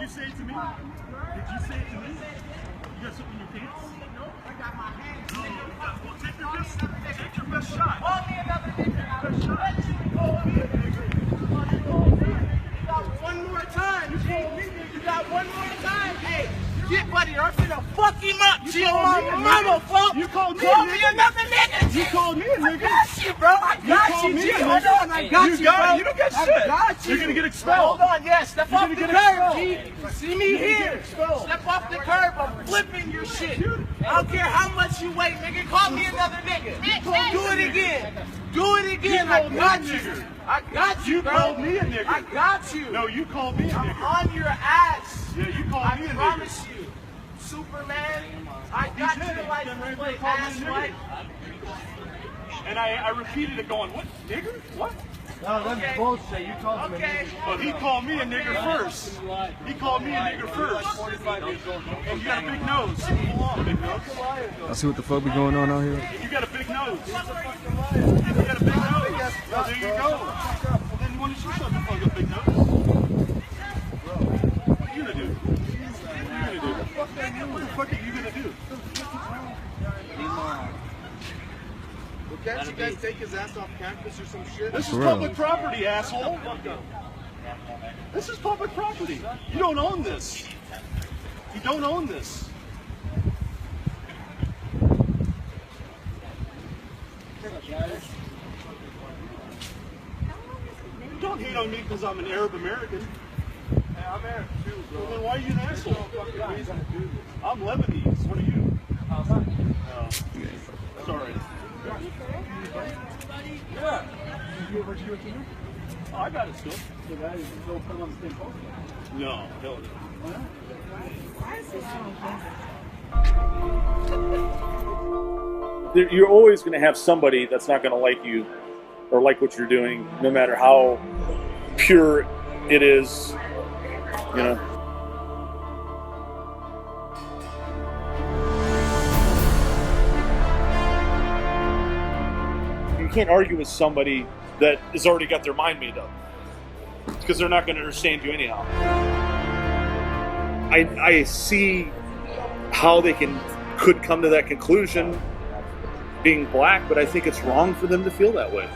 say it to me? Did you say it to me? You got something in your pants? Nope, I got my hands. Well, take your best shot. Call me another nigga. Best shot. You got one more time. You got one more time. Hey, get buddy, I'm finna fuck him up. She on my mama, fuck. You called me Call me another nigga. You called me a nigga. I got you, bro. I got you, G. Hold on, I got you, bro. You don't get shit. I got you. You're gonna get expelled. Hold on, yes. Step off the curb, G. See me here. expelled. Step off the curb. I'm flipping your shit. I don't care how much you weigh, nigga. Call me another nigga. Do it again. Do it again. I got you. I got you, bro. You called me a nigga. I got you. No, you called me a I'm nigga. on your ass. Yeah, you called me a I nigga. promise you. Superman, I got you to like play ass white. And I repeated it going, what, nigger? What? No, that's bullshit. You called him a nigga. But he called me a nigger first. He called me a nigger first. 45 years old. And you got a big nose. Come on, big nose. I see what the fuck be going on out here. You got a big nose. You got a big nose. Well, there you go. Well, then you want to shut the fuck up, big nose. What are you gonna do? What are you gonna do? What the fuck are you gonna do? Well, can't you guys take his ass off campus or some shit? This is public property, asshole. This is public property. You don't own this. You don't own this. Don't hate on me because I'm an Arab American. Hey, I'm Arab too, bro. Well, then why are you an asshole? I'm Lebanese. What are you? Sorry. Yeah. Oh, I got it still. No, hell no. You're always going to have somebody that's not going to like you or like what you're doing, no matter how pure it is, you know. You can't argue with somebody that has already got their mind made up because they're not going to understand you anyhow. I see how they could come to that conclusion being black, but I think it's wrong for them to feel that way.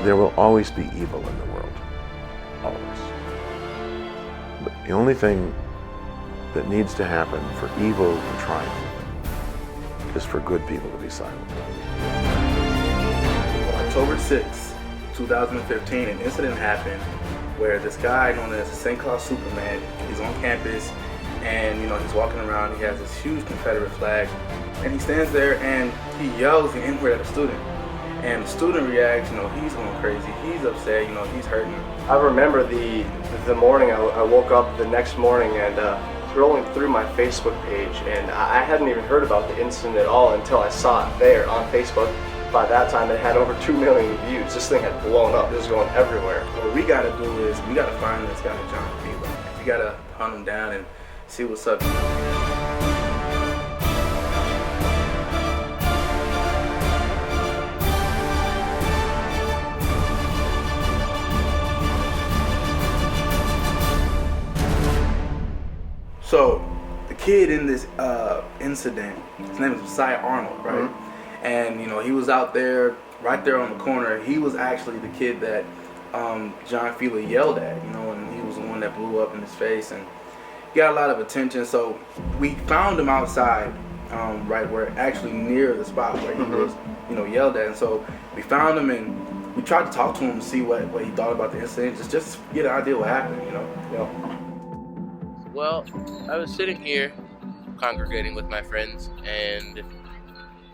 There will always be evil in the world, always. But the only thing that needs to happen for evil to triumph is for good people to be silent. October 6, 2015, an incident happened where this guy known as St. Claus Superman, he's on campus and he's walking around, he has this huge Confederate flag and he stands there and he yells the N-word at a student. And the student reacts, he's going crazy, he's upset, he's hurting. I remember the morning I woke up the next morning and scrolling through my Facebook page, and I hadn't even heard about the incident at all until I saw it there on Facebook. By that time, it had over 2 million views. This thing had blown up. It was going everywhere. What we gotta do is we gotta find this guy, John Fever. We gotta hunt him down and see what's up. So, the kid in this incident, his name is Messiah Arnold, right? Mm-hmm. And he was out there, right there on the corner. He was actually the kid that John Feely yelled at, and he was the one that blew up in his face, and he got a lot of attention. So we found him outside, right where, actually near the spot where he was, yelled at. And so we found him, and we tried to talk to him to see what he thought about the incident, just get an idea what happened, Well, I was sitting here congregating with my friends, and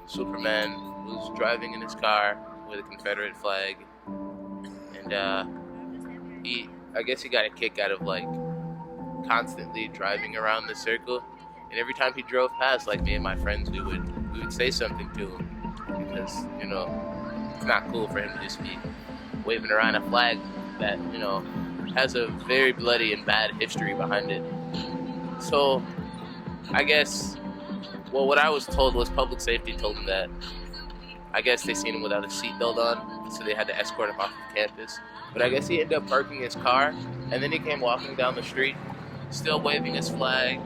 Superman was driving in his car with a Confederate flag, and I guess he got a kick out of constantly driving around the circle, and every time he drove past, me and my friends, we would say something to him, because it's not cool for him to just be waving around a flag that has a very bloody and bad history behind it. So I guess, what I was told was public safety told him that I guess they seen him without a seatbelt on, so they had to escort him off of campus. But I guess he ended up parking his car, and then he came walking down the street, still waving his flag,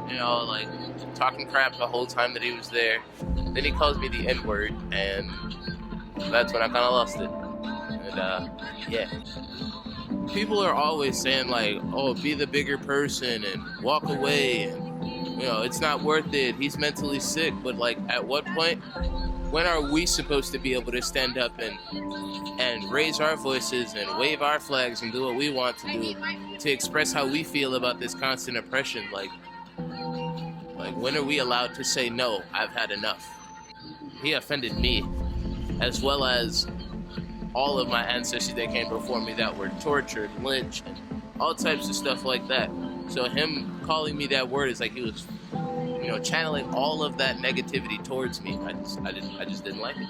you know, like talking crap the whole time that he was there. Then he calls me the N-word, and that's when I kind of lost it. And yeah. People are always saying like, oh, be the bigger person and walk away, and you know, it's not worth it. He's mentally sick. But like, at what point? When are we supposed to be able to stand up and raise our voices and wave our flags and do what we want to do to express how we feel about this constant oppression? Like when are we allowed to say, no, I've had enough? He offended me, as well as all of my ancestors that came before me that were tortured, lynched, and all types of stuff like that. So him calling me that word is like he was, you know, channeling all of that negativity towards me. I just didn't like it.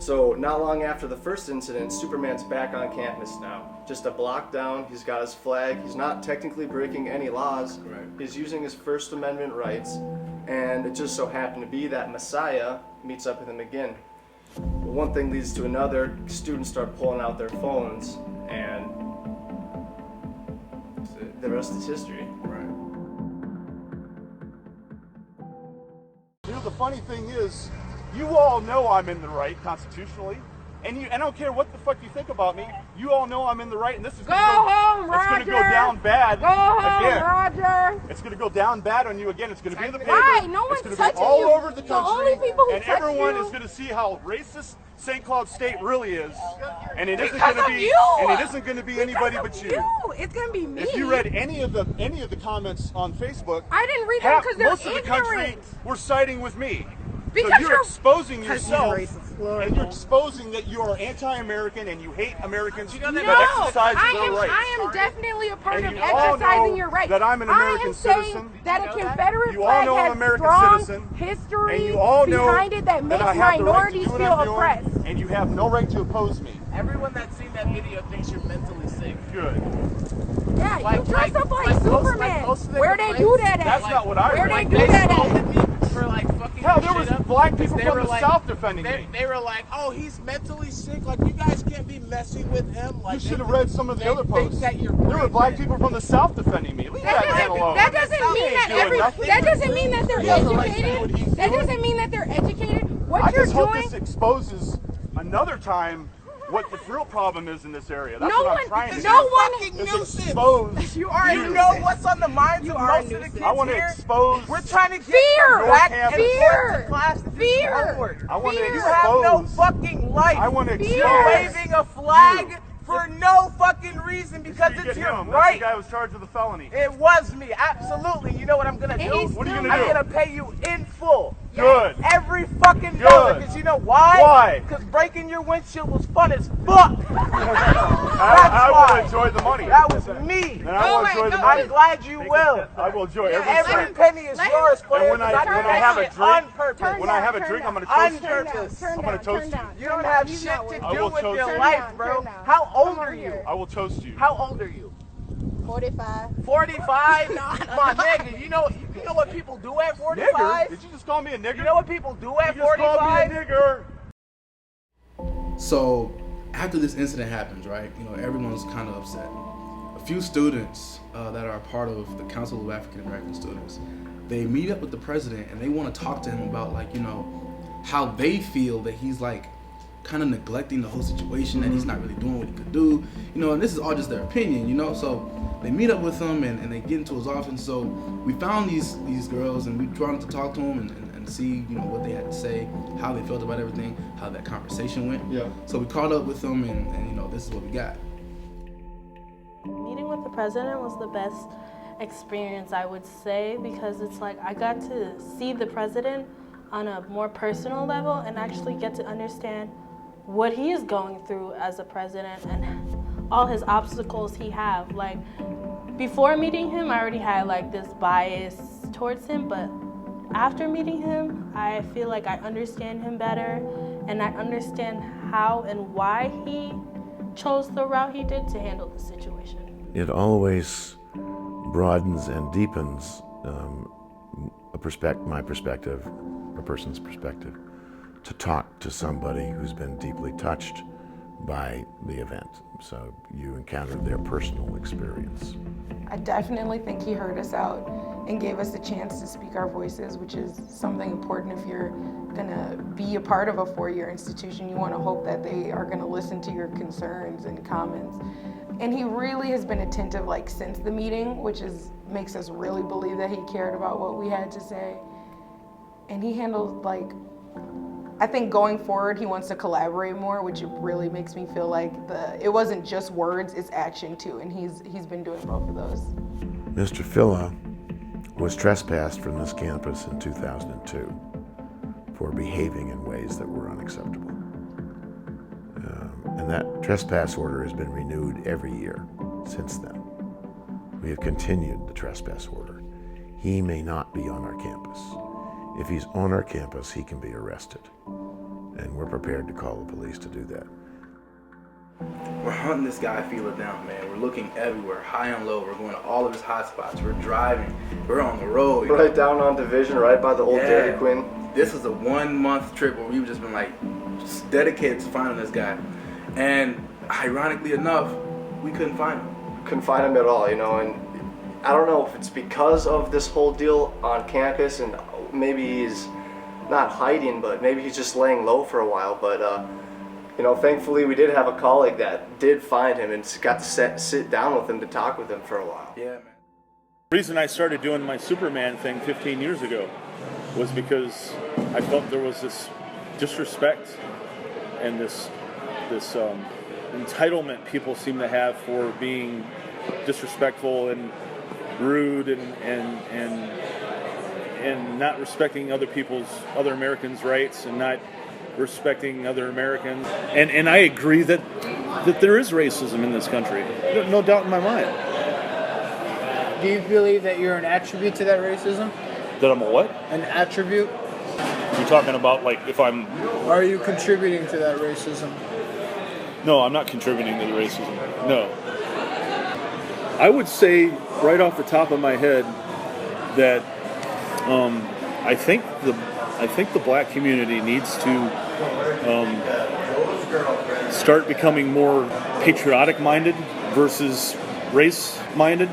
So not long after the first incident, Superman's back on campus now. Just a block down, he's got his flag. He's not technically breaking any laws. Right. He's using his First Amendment rights. And it just so happened to be that Messiah meets up with him again. But one thing leads to another. Students start pulling out their phones, and the rest is history. Right. You know, the funny thing is, you all know I'm in the right constitutionally, and I don't care what the fuck you think about me. You all know I'm in the right, and this is Go home, Roger. It's going to go down bad. Go home, again. Roger. It's going to go down bad on you again. It's going to be in the paper. Why? No one's it's going to be touching all you. over the country. The only people who and touch everyone you- is going to see how racist St. Cloud State really is, and it isn't Because going to of be. you. And it isn't going to be anybody Because but of you. It's gonna be me. If you read any of the comments on Facebook, I didn't read them because they're most of the country ignorant. were siding with me. Because so you're you're- exposing because yourself, you're racist, and you're exposing that you are anti-American and you hate Americans that No, exercise I their rights. am definitely a part And of you all exercising know your rights. that I'm an American I am saying citizen. that a Confederate You all flag know I'm has an American strong citizen. history And you all know behind it that makes I have the right to minorities do what feel I'm doing, oppressed. and you have no right to oppose me. Everyone that's seen that video thinks you're mentally sick. Good. Yeah, you dress up like most- Superman. most of them Where they complaints- do that at? That's not what I Where read. they do that scolded at? me for like fucking Hell, your there shit was up black because people they from were the like- South defending they, me. They were like, oh, he's mentally sick. Like, you guys can't be messing with him. Like, You should have read some of the other think posts. that you're There were black crazy. people from the South defending me. Leave that man alone. That doesn't mean that doing nothing. that doesn't mean that they're He has the right to do what educated. he's That doing. doesn't mean that they're educated. What I you're just hope doing. this exposes another time what the real problem is in this area. That's No what I'm one- trying to do. no one- fucking is nuisance. expose You are a You nuisance. know what's on the minds You of are a most of the nuisance. kids I want to here? expose. We're trying to get Fear. them back Your and Fear. forth to class to do Fear. homework. I want to Fear. You have no expose. fucking life. I want to Fear. You're expose. waving a flag You. for no fucking reason because You it's get your him. That's right. the guy who was charged with a felony. It was me, absolutely. You know what I'm gonna And do? he's What are you still gonna do? I'm gonna pay you in full. Good. Every fucking dollar. Good. Because you know why? Why? Because breaking your windshield was fun as fuck. I why. will enjoy the money. That was me. And I will Go enjoy away, the go money. I'm glad you will. I will enjoy every Every cent. penny is Let yours, him- player. And when I have a it drink- on purpose. Turn When I down, have a turn drink, down. I'm gonna On toast you. purpose. Turn I'm gonna down, toast turn you. down, You turn don't down. have You shit not to with I it. do will with toast your you. life, Turn bro. down. How old Come are over you? here. I will toast you. How old are you? 45. 45? My nigga, you know what people do at Nigger? 45? Did you just call me a nigger? You know what people do at You just called me a 45? nigger. So after this incident happens, right, everyone's kind of upset. A few students that are a part of the Council of African American Students, they meet up with the president and they want to talk to him about how they feel that he's kind of neglecting the whole situation, that he's not really doing what he could do, and this is all just their opinion, so they meet up with him and they get into his office. So we found these girls and we tried to talk to them and see what they had to say, how they felt about everything, how that conversation went. Yeah. So we caught up with them and this is what we got. Meeting with the president was the best experience, I would say, because it's like I got to see the president on a more personal level and actually get to understand what he is going through as a president and all his obstacles he have. Like, before meeting him, I already had this bias towards him, but after meeting him, I feel like I understand him better and I understand how and why he chose the route he did to handle the situation. It always broadens and deepens my perspective, a person's perspective. to talk to somebody who's been deeply touched by the event. So you encountered their personal experience. I definitely think he heard us out and gave us a chance to speak our voices, which is something important if you're gonna be a part of a four-year institution. You wanna hope that they are gonna listen to your concerns and comments. And he really has been attentive like since the meeting, which makes us really believe that he cared about what we had to say. And he handled I think going forward, he wants to collaborate more, which really makes me feel like it wasn't just words, it's action too, and he's been doing both of those. Mr. Filla was trespassed from this campus in 2002 for behaving in ways that were unacceptable. And that trespass order has been renewed every year since then. We have continued the trespass order. He may not be on our campus. If he's on our campus, he can be arrested. And we're prepared to call the police to do that. We're hunting this guy Fila down, man. We're looking everywhere, high and low. We're going to all of his hot spots. We're driving. We're on the road. Right down on Division, right by the old Dairy Queen. This was a 1 month trip where we've just been just dedicated to finding this guy. And ironically enough, we couldn't find him. Couldn't find him at all, and I don't know if it's because of this whole deal on campus and maybe he's not hiding, but maybe he's just laying low for a while. But thankfully we did have a colleague that did find him and got to sit down with him to talk with him for a while. Yeah, man. The reason I started doing my Superman thing 15 years ago was because I felt there was this disrespect and this entitlement people seem to have for being disrespectful and rude and not respecting other Americans' rights and not respecting other Americans. And I agree that there is racism in this country. No doubt in my mind. Do you believe that you're an attribute to that racism? That I'm a what? An attribute? You're talking about if I'm... Are you contributing to that racism? No, I'm not contributing to the racism. No. I would say right off the top of my head that I think the black community needs to start becoming more patriotic minded versus race minded,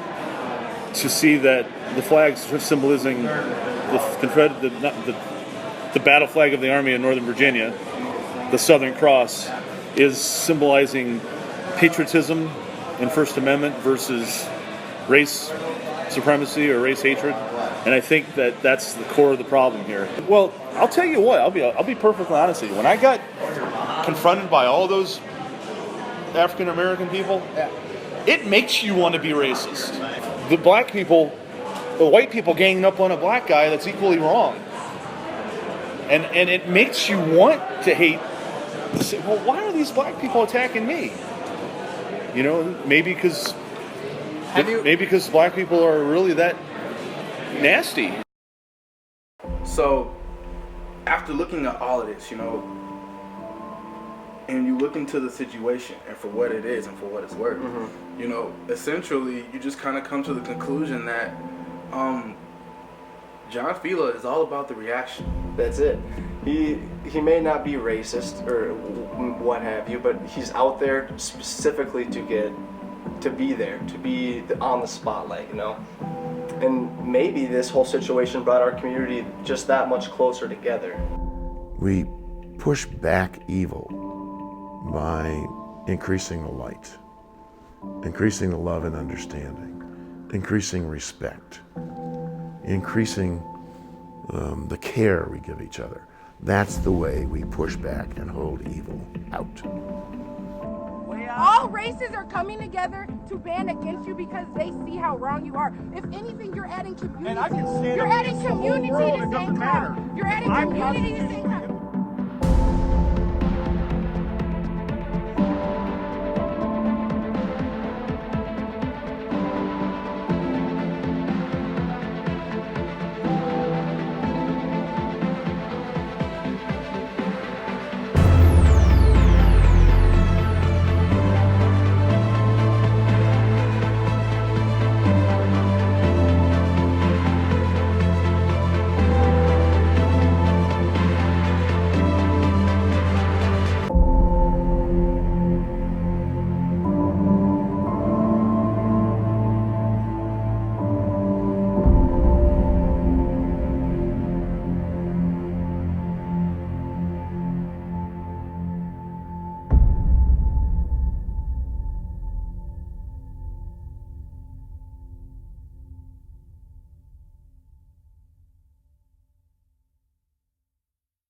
to see that the flags symbolizing the battle flag of the Army of Northern Virginia, the Southern Cross, is symbolizing patriotism and First Amendment versus race supremacy or race hatred. And I think that that's the core of the problem here. Well, I'll tell you what, I'll be perfectly honest with you. When I got confronted by all those African American people, it makes you want to be racist. The white people ganging up on a black guy, that's equally wrong. And it makes you want to hate, to say, well, why are these black people attacking me? Maybe because black people are really that nasty. So, after looking at all of this, and you look into the situation and for what it is and for what it's worth, essentially you just kind of come to the conclusion that John Fila is all about the reaction. That's it. He may not be racist or what have you, but he's out there specifically to be there, to be on the spotlight, And maybe this whole situation brought our community just that much closer together. We push back evil by increasing the light, increasing the love and understanding, increasing respect, increasing the care we give each other. That's the way we push back and hold evil out. All races are coming together to ban against you because they see how wrong you are. If anything, you're adding community. You're adding community to the same cause. You're adding community to the same cause.